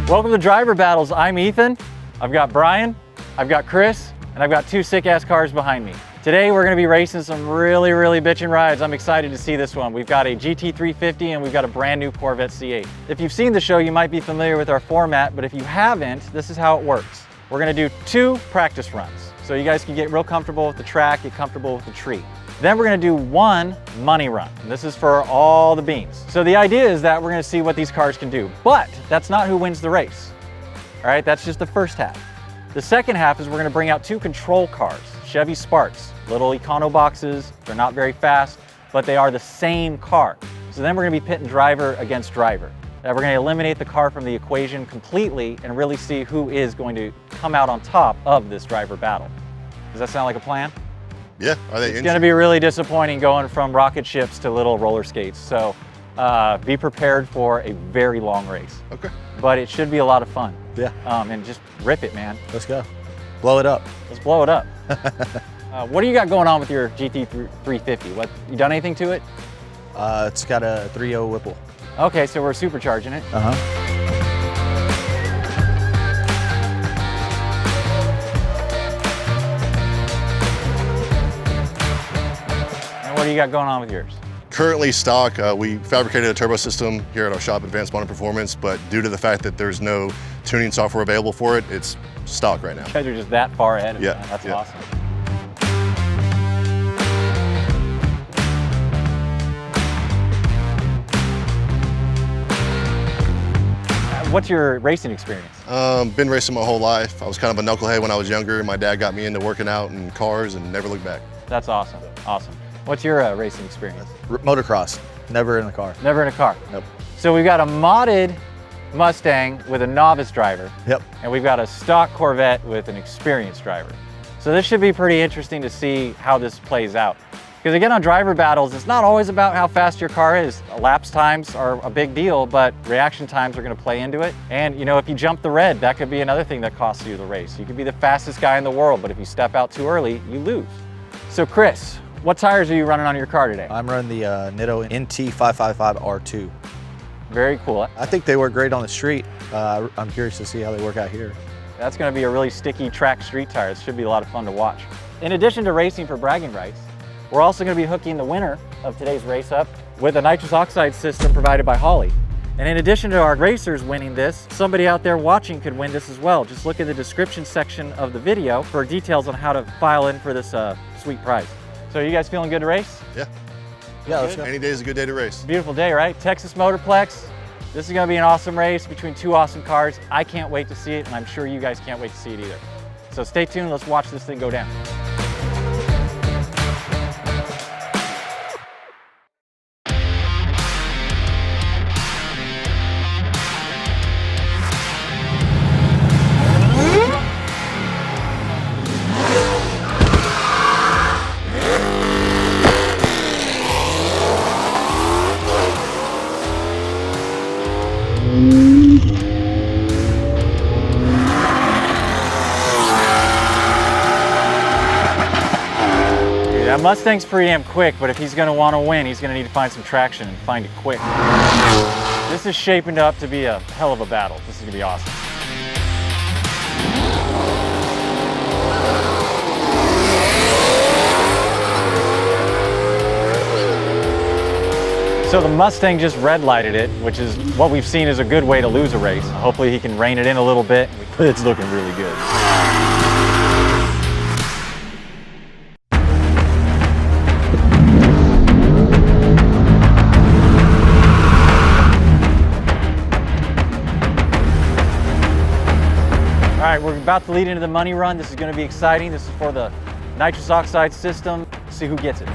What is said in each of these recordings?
Welcome to Driver Battles. I'm Ethan, I've got Brian, I've got Chris, and I've got two sick-ass cars behind me. Today we're going to be racing some really bitchin' rides. I'm excited to see this one. We've got a GT350 and we've got a brand new Corvette C8. If you've seen the show, you might be familiar with our format, but if you haven't, this is how it works. We're going to do 2 practice runs, so you guys can get real comfortable with the track, get comfortable with the tree. Then we're going to do 1 money run. And this is for all the beans. So the idea is that we're going to see what these cars can do, but that's not who wins the race. All right, that's just the first half. The second half is we're going to bring out 2 control cars, Chevy Sparks, little econo boxes. They're not very fast, but they are the same car. So then we're going to be pitting driver against driver. We're going to eliminate the car from the equation completely and really see who is going to come out on top of this driver battle. Does that sound like a plan? Yeah, it's going to be really disappointing going from rocket ships to little roller skates. So be prepared for a very long race. Okay. But it should be a lot of fun. Yeah. And just rip it, man. Let's go. Blow it up. Let's blow it up. What do you got going on with your GT350? What, you done anything to it? It's got a 3.0 Whipple. Okay, so we're supercharging it. Uh-huh. What do you got going on with yours? Currently stock. We fabricated a turbo system here at our shop, Advanced Modern Performance, but due to the fact that there's no tuning software available for it, it's stock right now. You guys are just that far ahead of yeah, that. That's yeah. awesome. What's your racing experience? Been racing my whole life. I was kind of a knucklehead when I was younger. My dad got me into working out in cars and never looked back. That's awesome. Awesome. What's your racing experience? Motocross. Never in a car. Never in a car? Nope. So we've got a modded Mustang with a novice driver. Yep. And we've got a stock Corvette with an experienced driver. So this should be pretty interesting to see how this plays out. Because again, on driver battles, it's not always about how fast your car is. Elapsed times are a big deal, but reaction times are going to play into it. And you know, if you jump the red, that could be another thing that costs you the race. You could be the fastest guy in the world, but if you step out too early, you lose. So Chris, what tires are you running on your car today? I'm running the Nitto NT555 R2. Very cool. I think they work great on the street. I'm curious to see how they work out here. That's going to be a really sticky track street tire. It should be a lot of fun to watch. In addition to racing for bragging rights, we're also going to be hooking the winner of today's race up with a nitrous oxide system provided by Holley. And in addition to our racers winning this, somebody out there watching could win this as well. Just look in the description section of the video for details on how to file in for this sweet prize. So you guys feeling good to race? Yeah. Yeah, let's go. Any day is a good day to race. Beautiful day, right? Texas Motorplex. This is going to be an awesome race between 2 awesome cars. I can't wait to see it, and I'm sure you guys can't wait to see it either. So stay tuned. Let's watch this thing go down. That Mustang's pretty damn quick, but if he's going to want to win, he's going to need to find some traction and find it quick. This is shaping up to be a hell of a battle. This is going to be awesome. So the Mustang just red lighted it, which is what we've seen is a good way to lose a race. Hopefully he can rein it in a little bit. It's looking really good. All right, we're about to lead into the money run. This is going to be exciting. This is for the nitrous oxide system. Let's see who gets it.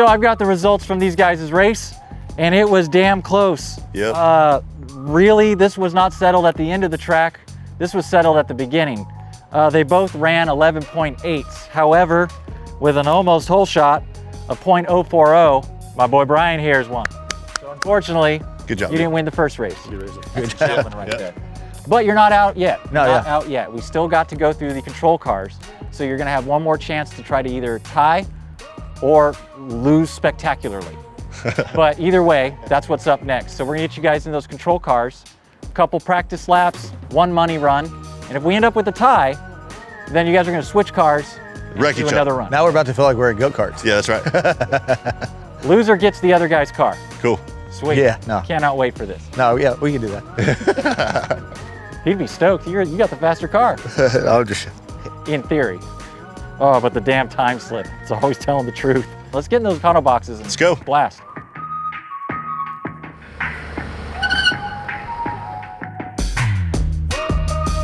So I've got the results from these guys' race, and it was damn close. Yep. Really, this was not settled at the end of the track. This was settled at the beginning. They both ran 11.8s. However, with an almost hole shot of .040, my boy Brian here is one. So unfortunately, Good job. you didn't win the first race. Good Gentleman right there. But you're not out yet. No, Not yeah. out yet. We still got to go through the control cars. So you're gonna have one more chance to try to either tie or lose spectacularly. But either way, that's what's up next. So we're gonna get you guys in those control cars, a couple practice laps, one money run. And if we end up with a tie, then you guys are gonna switch cars and Wreck do each another other. run. Now we're about to feel like we're in go-karts. Yeah, that's right. Loser gets the other guy's car. Cool. Sweet. Yeah, no. Cannot wait for this. No, yeah, we can do that. He'd be stoked. You got the faster car. I'll just. In theory. Oh, but the damn time slip. It's always telling the truth. Let's get in those tonneau boxes and Let's go. blast.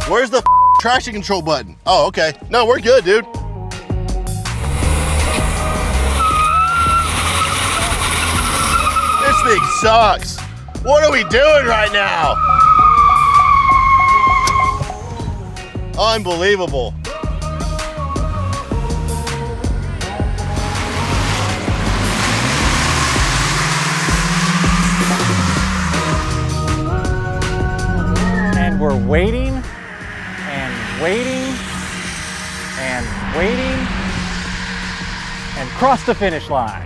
Where's the traction control button? Oh, okay. No, we're good, dude. This thing sucks. What are we doing right now? Unbelievable. And we're waiting and waiting and waiting and cross the finish line.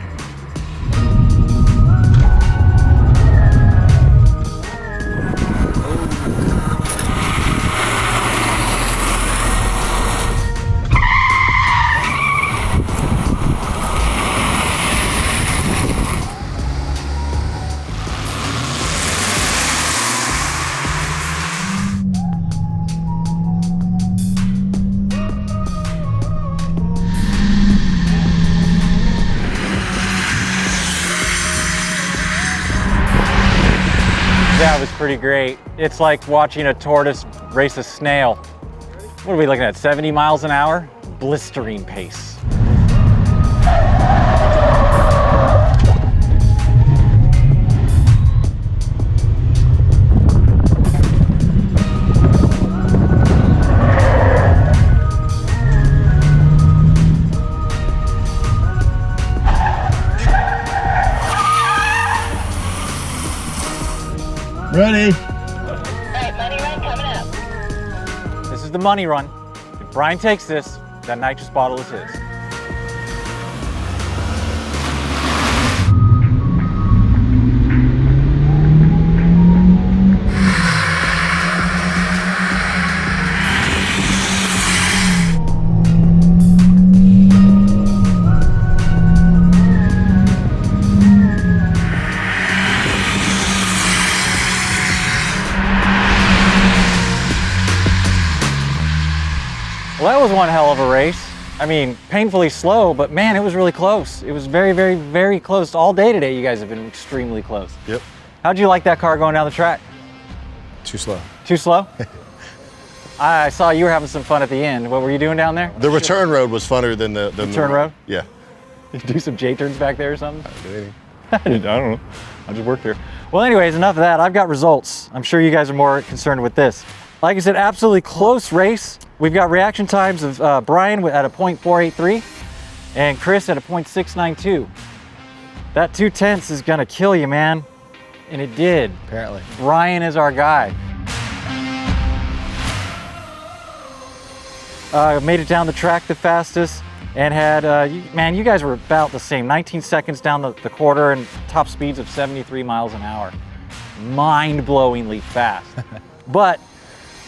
That was pretty great. It's like watching a tortoise race a snail. What are we looking at, 70 miles an hour? Blistering pace. Ready? Alright, money run coming up. This is the money run. If Brian takes this, that nitrous bottle is his. Well, that was one hell of a race. I mean, painfully slow, but man, it was really close. It was very, very, very close. All day today, you guys have been extremely close. Yep. How'd you like that car going down the track? Too slow. Too slow? I saw you were having some fun at the end. What were you doing down there? The return road was funner than the Return road? Yeah. Did you do some J-turns back there or something? I I don't know. I just worked here. Well, anyways, enough of that. I've got results. I'm sure you guys are more concerned with this. Like I said, absolutely close race. We've got reaction times of Brian at a .483 and Chris at a .692. That 2/10 is gonna kill you, man. And it did. Apparently. Brian is our guy. Made it down the track the fastest and had, man, you guys were about the same. 19 seconds down the quarter and top speeds of 73 miles an hour. Mind-blowingly fast. But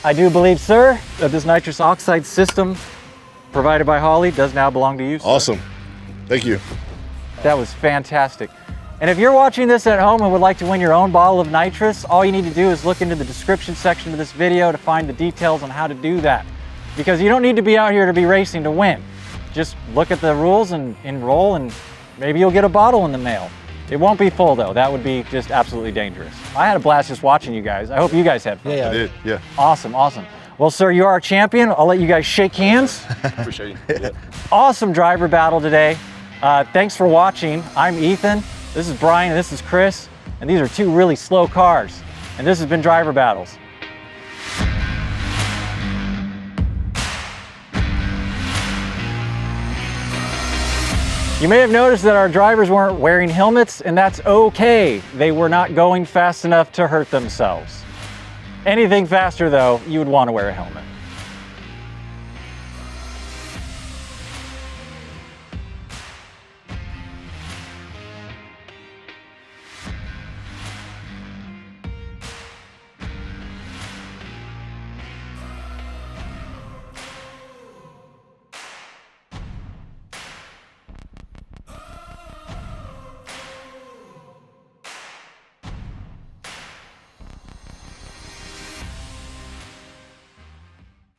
I do believe, sir, that this nitrous oxide system provided by Holley does now belong to you, sir. Awesome. Thank you. That was fantastic. And if you're watching this at home and would like to win your own bottle of nitrous, all you need to do is look into the description section of this video to find the details on how to do that. Because you don't need to be out here to be racing to win. Just look at the rules and enroll, and maybe you'll get a bottle in the mail. It won't be full though. That would be just absolutely dangerous. I had a blast just watching you guys. I hope you guys had fun. Yeah. I did, yeah. Awesome, awesome. Well, sir, you are our champion. I'll let you guys shake hands. Appreciate you. Yeah. Awesome driver battle today. Thanks for watching. I'm Ethan, this is Brian, and this is Chris, and these are two really slow cars. And this has been Driver Battles. You may have noticed that our drivers weren't wearing helmets, and that's okay. They were not going fast enough to hurt themselves. Anything faster though, you would want to wear a helmet.